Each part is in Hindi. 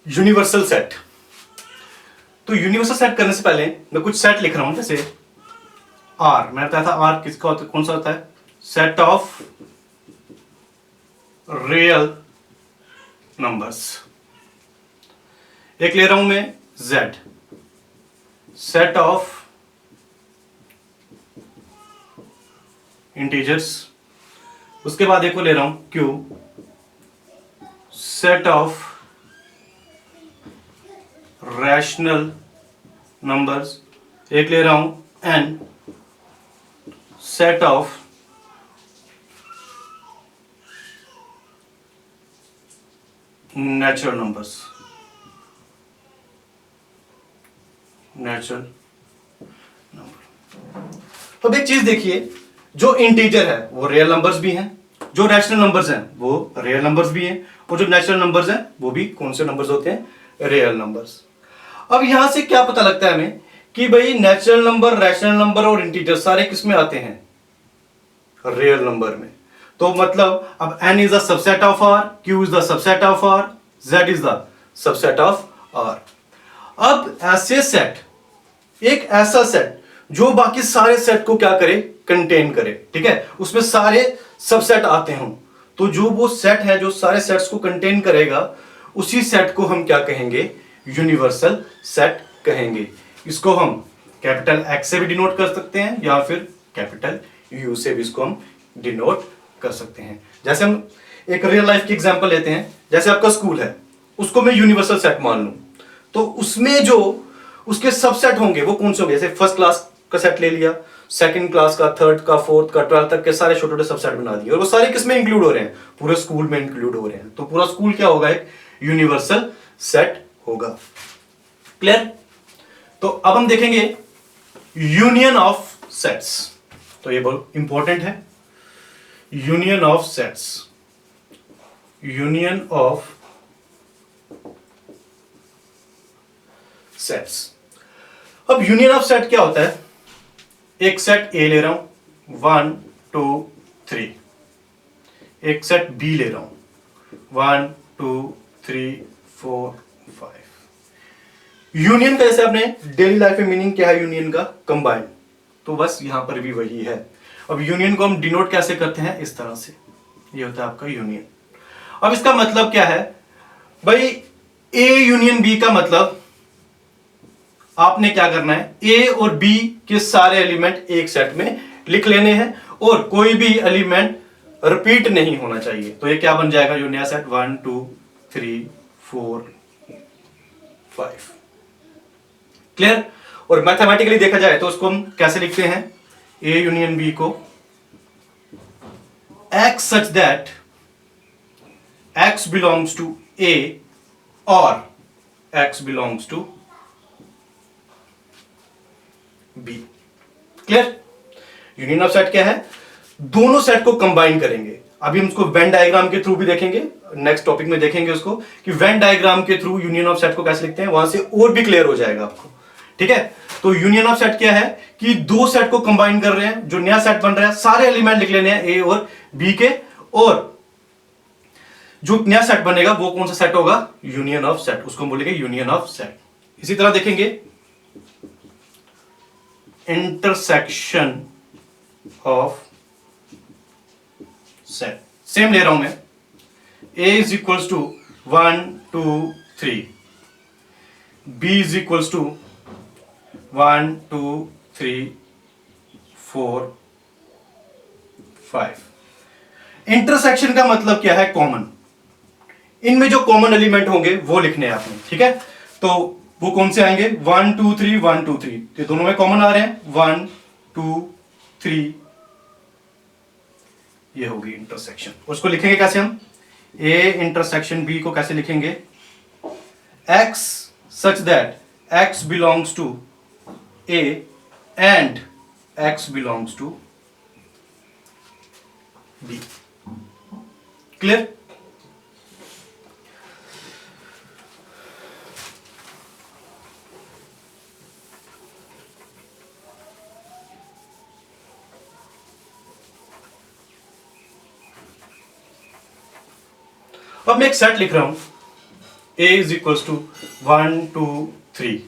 Universal set. तो यूनिवर्सल सेट करने से पहले मैं कुछ सेट लिख रहा हूं, जैसे आर, मैंने बताया था आर किसका होता है, कौन सा होता है, सेट ऑफ रियल नंबर्स। एक ले रहा हूं मैं जेड, सेट ऑफ इंटीजर्स। उसके बाद एक को ले रहा हूं Q, set of rational numbers. एक ले रहा हूं N, set of natural numbers, natural number. अब एक चीज देखिए, जो इंटीजर है वो रियल नंबर्स भी हैं, जो रैशनल नंबर्स हैं वो रियल नंबर्स भी हैं, और जो नेचुरल नंबर्स हैं वो भी कौन से नंबर्स होते हैं, रियल नंबर्स। अब यहां से क्या पता लगता है हमें कि भाई नेचुरल नंबर, रैशनल नंबर और इंटीजर सारे किसमें आते हैं, रियल नंबर में। तो मतलब अब n is the subset of r, q is the subset of r, z is the subset of r। अब ऐसे सेट, एक ऐसा सेट जो बाकी सारे सेट को क्या करे, कंटेन करे, ठीक है, उसमें सारे सबसेट आते हों, तो जो वो सेट है जो सारे सेट्स को कंटेन करेगा, उसी सेट को हम क्या कहेंगे, यूनिवर्सल सेट कहेंगे। इसको हम कैपिटल एक्स से भी डिनोट कर सकते हैं या फिर कैपिटल यू से भी इसको हम डिनोट कर सकते हैं। जैसे हम एक रियल लाइफ की एग्जांपल लेते हैं, जैसे आपका स्कूल है, उसको मैं यूनिवर्सल सेट मान लूं, तो उसमें जो उसके सबसेट होंगे वो कौन से होंगे, जैसे फर्स्ट क्लास का सेट ले लिया, सेकंड क्लास का, थर्ड का, फोर्थ का, 12th तक के सारे छोटे छोटे सबसेट बना दिए, और वो सारे किसमें इंक्लूड हो रहे हैं, पूरे स्कूल में इंक्लूड हो रहे हैं। तो पूरा स्कूल क्या होगा, एक यूनिवर्सल सेट होगा। क्लियर? तो अब हम देखेंगे यूनियन ऑफ सेट्स। तो ये बहुत इंपॉर्टेंट है, union of sets, union of sets. अब यूनियन ऑफ सेट क्या होता है, एक सेट ए ले रहा हूं 1 2 3, एक सेट बी ले रहा हूं 1 2 3 4 5। यूनियन का जैसे आपने डेली लाइफ में मीनिंग क्या है यूनियन का, कंबाइन, तो बस यहां पर भी वही है। अब यूनियन को हम डिनोट कैसे करते हैं, इस तरह से, ये होता है आपका यूनियन। अब इसका मतलब क्या है भाई, ए यूनियन बी का मतलब आपने क्या करना है, ए और बी के सारे एलिमेंट एक सेट में लिख लेने हैं, और कोई भी एलिमेंट रिपीट नहीं होना चाहिए। तो ये क्या बन जाएगा, जो नया सेट 1 2 3 4 5। क्लियर? और मैथमेटिकली देखा जाए तो उसको हम कैसे लिखते हैं, ए यूनियन बी को x such that x belongs to A or x belongs to B। Clear? Union of set क्या है, दोनों सेट को कंबाइन करेंगे। अभी हम उसको वेन डायग्राम के थ्रू भी देखेंगे, नेक्स्ट टॉपिक में देखेंगे उसको कि वेन डायग्राम के थ्रू यूनियन ऑफ सेट को कैसे लिखते हैं, वहां से और भी क्लियर हो जाएगा आपको। ठीक है? तो यूनियन ऑफ सेट क्या है कि दो सेट को कंबाइन कर रहे हैं, जो नया सेट बन रहा है सारे एलिमेंट लिख लेने हैं ए और बी के, और जो नया सेट बनेगा वो कौन सा सेट होगा, यूनियन ऑफ सेट, उसको बोलेंगे यूनियन ऑफ सेट। इसी तरह देखेंगे इंटरसेक्शन ऑफ सेट। सेम ले रहा हूं मैं, A is equals to 1 2 3, B is equals to 1 2 3 4 5। Intersection का मतलब क्या है, कॉमन। इनमें जो कॉमन एलिमेंट होंगे वो लिखने हैं आपने, ठीक है। तो वो कौन से आएंगे, 1 2 3 1 2 3, ये दोनों में कॉमन आ रहे हैं, 1 2 3, ये होगी इंटरसेक्शन। उसको लिखेंगे कैसे हम, ए इंटरसेक्शन बी को कैसे लिखेंगे, x such that x belongs to A and x belongs to B। Clear? अब मैं एक सेट लिख रहा हूं, A is equals to 1 2 3,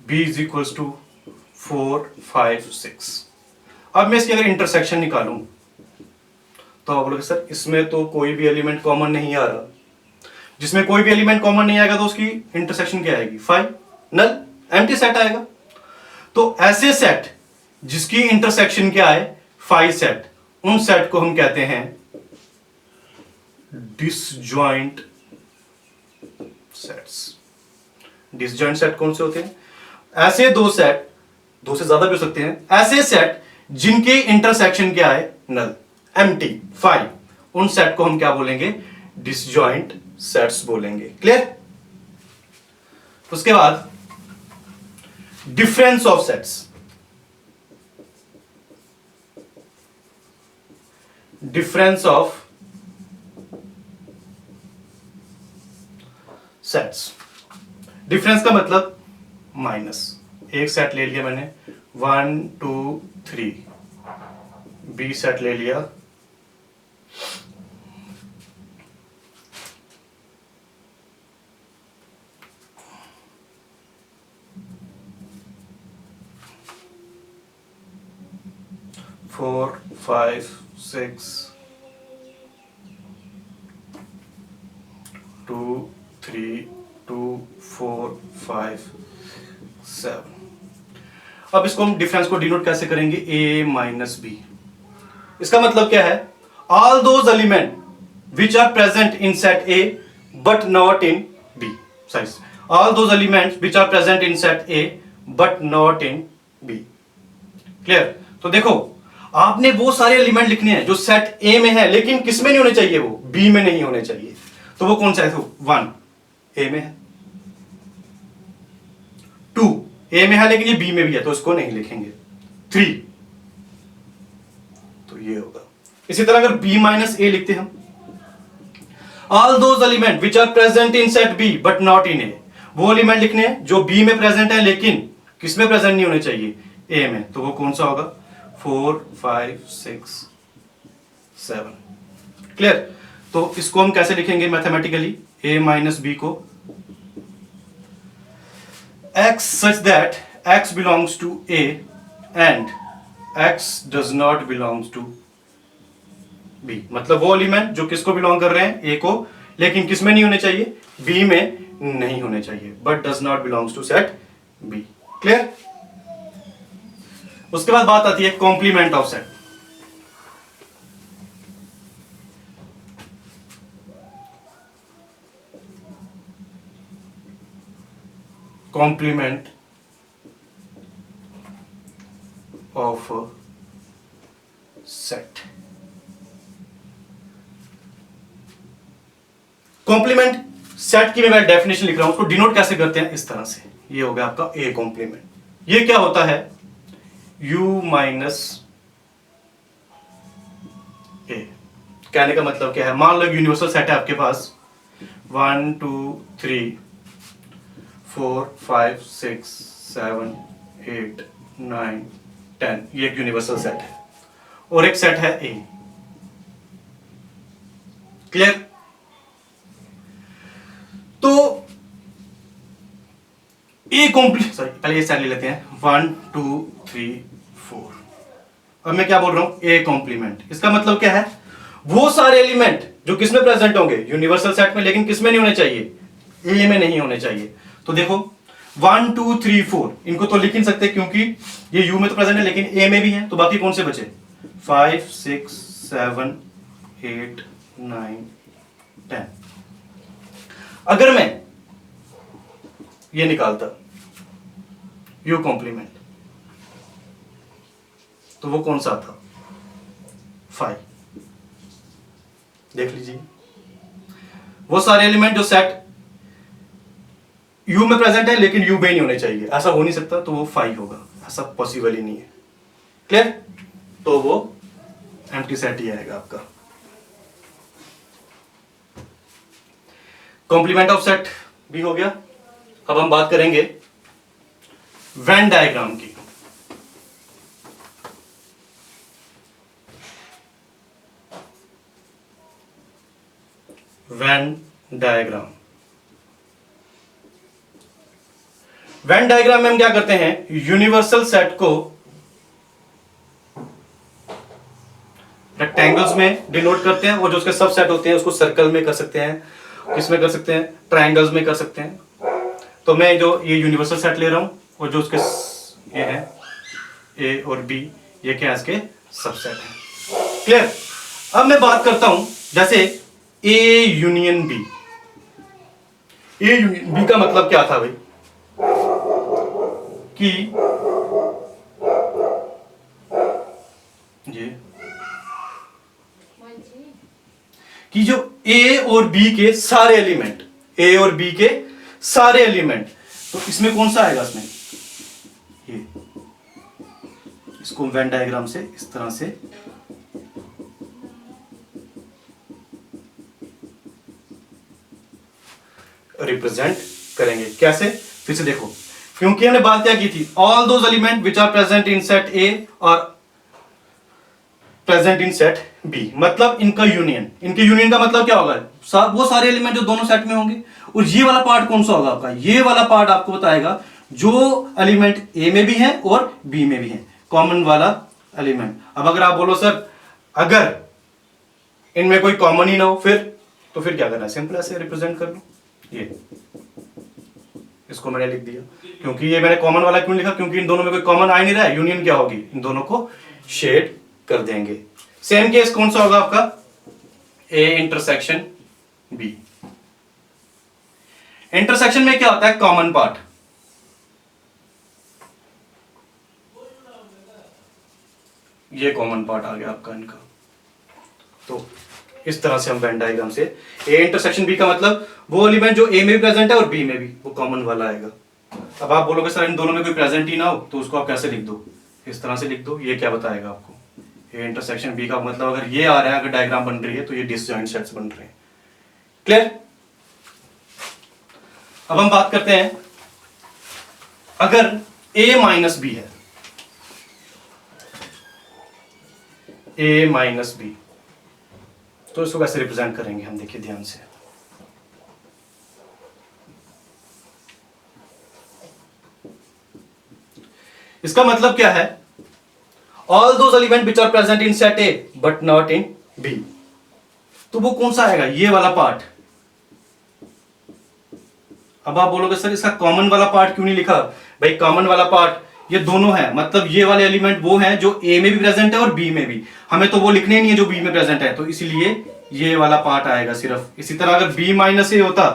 B is equals to 4 5 6। अब मैं इसकी अगर इंटरसेक्शन निकालूं तो आप बोलोगे सर इसमें तो कोई भी एलिमेंट कॉमन नहीं आ रहा। जिसमें कोई भी एलिमेंट कॉमन नहीं आएगा तो उसकी इंटरसेक्शन क्या आएगी? 5, नल, एम्प्टी सेट आएगा। तो ऐसे सेट जिसकी इंटरसेक्शन क्या है? 5 सेट, उन सेट को हम कहते हैं डिसजॉइंट सेट्स। डिसजॉइंट सेट कौन से होते हैं? ऐसे दो सेट, दो से ज्यादा भी हो सकते हैं, ऐसे सेट जिनकी इंटरसेक्शन क्या है? नल, एम्प्टी, 5, उन सेट को हम क्या बोलेंगे? डिसजॉइंट सेट्स बोलेंगे। क्लियर? उसके बाद difference of sets. Difference of sets, difference का मतलब माइनस। एक सेट ले लिया मैंने 1 2 3, बी सेट ले लिया 4 5 6 2 3 2 4 5 7। अब इसको हम डिफरेंस को डिनोट कैसे करेंगे? a minus B. इसका मतलब क्या है? All those element which are present in set a but not in b। Sorry, all those elements which are present in set a but not in b। Clear? तो देखो, आपने वो सारे एलिमेंट लिखने हैं जो सेट a में है लेकिन किस में नहीं होने चाहिए? वो b में नहीं होने चाहिए। तो वो कौन सा है? 1 a में है, 2 ए में है लेकिन ये बी में भी है तो इसको नहीं लिखेंगे, 3 तो ये होगा। इसी तरह अगर b माइनस ए लिखते हम, all those element which are present in set B but not in A, वो एलिमेंट लिखने हैं जो बी में प्रेजेंट है लेकिन किस में प्रेजेंट नहीं होने चाहिए? ए में। तो वो कौन सा होगा? 4 5 6 7। क्लियर? तो इसको हम कैसे लिखेंगे मैथमेटिकली? a माइनस बी को x such that x belongs to a and x does not belongs to b। मतलब वो एलिमेंट जो किसको बिलोंग कर रहे हैं? a को, लेकिन किस में नहीं होने चाहिए? b में नहीं होने चाहिए, but does not belongs to set b। Clear? उसके बाद बात आती है complement of set. Complement of set. Complement set की मैं डेफिनेशन लिख रहा हूं, उसको डिनोट कैसे करते हैं? इस तरह से। ये हो गया आपका ए कॉम्प्लीमेंट। ये क्या होता है? u माइनस ए। कहने का मतलब क्या है? मान लो यूनिवर्सल सेट है आपके पास 1 2 3 4 5 6 7 8 9 10, ये एक यूनिवर्सल सेट है और एक सेट है ए। क्लियर? तो ए कॉम्प्लीट, सॉरी पहले ये सेट ले लेते हैं 1 2 3 4। अब मैं क्या बोल रहा हूं? A complement. इसका मतलब क्या है? वो सारे एलिमेंट जो किसमें प्रेजेंट होंगे? यूनिवर्सल सेट में, लेकिन किसमें नहीं होने चाहिए? ए में नहीं होने चाहिए। तो देखो 1 2 3 4 इनको तो लिख नहीं सकते क्योंकि ये यू में तो प्रेजेंट है लेकिन ए में भी है, तो बाकी कौन से बचे? 5 6 7 8 9 10। अगर मैं ये निकालता यू कॉम्प्लीमेंट तो वो कौन सा था? 5। देख लीजिए, वो सारे एलिमेंट जो सेट यू में प्रेजेंट है लेकिन यू में नहीं होने चाहिए, ऐसा हो नहीं सकता, तो वो 5 होगा। ऐसा पॉसिबल ही नहीं है। क्लियर? तो वो एम्प्टी सेट ही आएगा आपका। कॉम्प्लीमेंट ऑफ सेट भी हो गया। अब हम बात करेंगे वेन डायग्राम की। वेन डायग्राम वेन डायग्राम में हम क्या करते हैं, यूनिवर्सल सेट को रेक्टेंगल्स में डिनोट करते हैं और जो उसके सब सेट होते हैं उसको सर्कल में कर सकते हैं, किसमें कर सकते हैं, ट्रायंगल्स में कर सकते हैं। तो मैं जो ये यूनिवर्सल सेट ले रहा हूं और जो उसके ये है ए और बी, ये क्या है, इसके सबसेट है। क्लियर। अब मैं बात करता हूं जैसे A union B. A union B का मतलब क्या था भाई, कि ये कि जो ए और बी के सारे एलिमेंट, ए और बी के सारे एलिमेंट, तो इसमें कौन सा आएगा, इसमें ये, इसको वेन डायग्राम से इस तरह से रिप्रेजेंट करेंगे। कैसे, फिर से देखो, क्योंकि हमने बात क्या की थी, all those element which are present in set A और प्रेजेंट इन सेट बी, मतलब इनका यूनियन, इनके यूनियन का मतलब क्या होगा, वो सारे एलिमेंट जो दोनों सेट में होंगे। और ये वाला पार्ट कौन सा होगा आपका, ये वाला पार्ट आपको बताएगा जो एलिमेंट ए में भी है और बी में भी है, कॉमन वाला एलिमेंट। अब अगर आप बोलो सर अगर इनमें कोई कॉमन ही ना हो, फिर तो फिर क्या करना है, सिंपल ऐसे रिप्रेजेंट कर लो। ये इसको मैंने लिख दिया, क्योंकि ये मैंने कॉमन वाला क्यों लिखा, क्योंकि इन दोनों में कोई कॉमन आ ही नहीं रहा है, यूनियन क्या होगी, इन दोनों को शेड कर देंगे। सेम केस कौन सा होगा आपका, ए इंटरसेक्शन बी। इंटरसेक्शन में क्या होता है, कॉमन पार्ट, ये कॉमन पार्ट आ गया आपका इनका। तो इस तरह से हम वेन डायग्राम से ए इंटरसेक्शन बी का मतलब वो एलिमेंट जो ए में भी प्रेजेंट है और बी में भी, वो कॉमन वाला आएगा। अब आप बोलोगे सर इन दोनों में कोई प्रेजेंट ही ना हो, तो उसको आप कैसे लिख दो, इस तरह से लिख दो। ये क्या बताएगा आपको, ए इंटरसेक्शन बी का मतलब अगर ये आ रहा है, अगर डायग्राम बन रही है तो ये डिसजॉइंट सेट्स बन रहे हैं। क्लियर। अब हम बात करते हैं अगर ए माइनस बी है, ए माइनस बी, तो इसको कैसे रिप्रेजेंट करेंगे हम, देखिए ध्यान से। इसका मतलब क्या है, all those element which are present in set A but not in B, तो वो कौन सा आएगा, ये वाला पार्ट। अब आप बोलोगे सर इसका कॉमन वाला पार्ट क्यों नहीं लिखा, भाई कॉमन वाला पार्ट ये दोनों है, मतलब ये वाले एलिमेंट वो हैं जो ए में भी प्रेजेंट है और बी में भी, हमें तो वो लिखने ही नहीं है जो बी में प्रेजेंट है, तो इसीलिए ये वाला पार्ट आएगा सिर्फ। इसी तरह अगर बी माइनस ए होता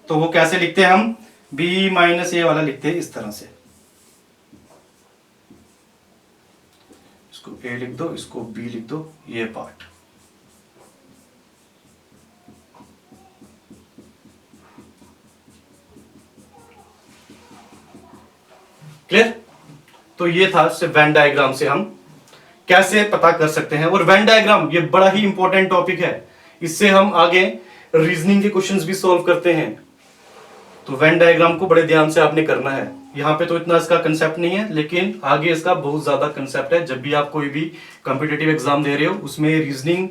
तो वो कैसे लिखते हैं हम, बी माइनस ए वाला लिखते हैं इस तरह से, इसको ए लिख दो, इसको बी लिख दो, ये पार्ट। क्लियर। तो ये था वेन डायग्राम से हम कैसे पता कर सकते हैं, और वेन डायग्राम ये बड़ा ही इंपॉर्टेंट टॉपिक है, इससे हम आगे रीजनिंग के क्वेश्चंस भी सॉल्व करते हैं। तो वेन डायग्राम को बड़े ध्यान से आपने करना है। यहाँ पे तो इतना इसका कंसेप्ट नहीं है, लेकिन आगे इसका बहुत ज्यादा कंसेप्ट है। जब भी आप कोई भी कॉम्पिटिटिव एग्जाम दे रहे हो, उसमें रीजनिंग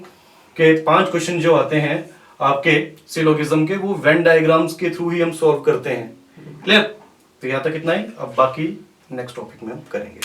के 5 क्वेश्चन जो आते हैं आपके सिलोगिज्म के, वो वेन डायग्राम्स के थ्रू ही हम सॉल्व करते हैं। क्लियर। तो यहाँ तक इतना ही, अब बाकी नेक्स्ट टॉपिक में हम करेंगे।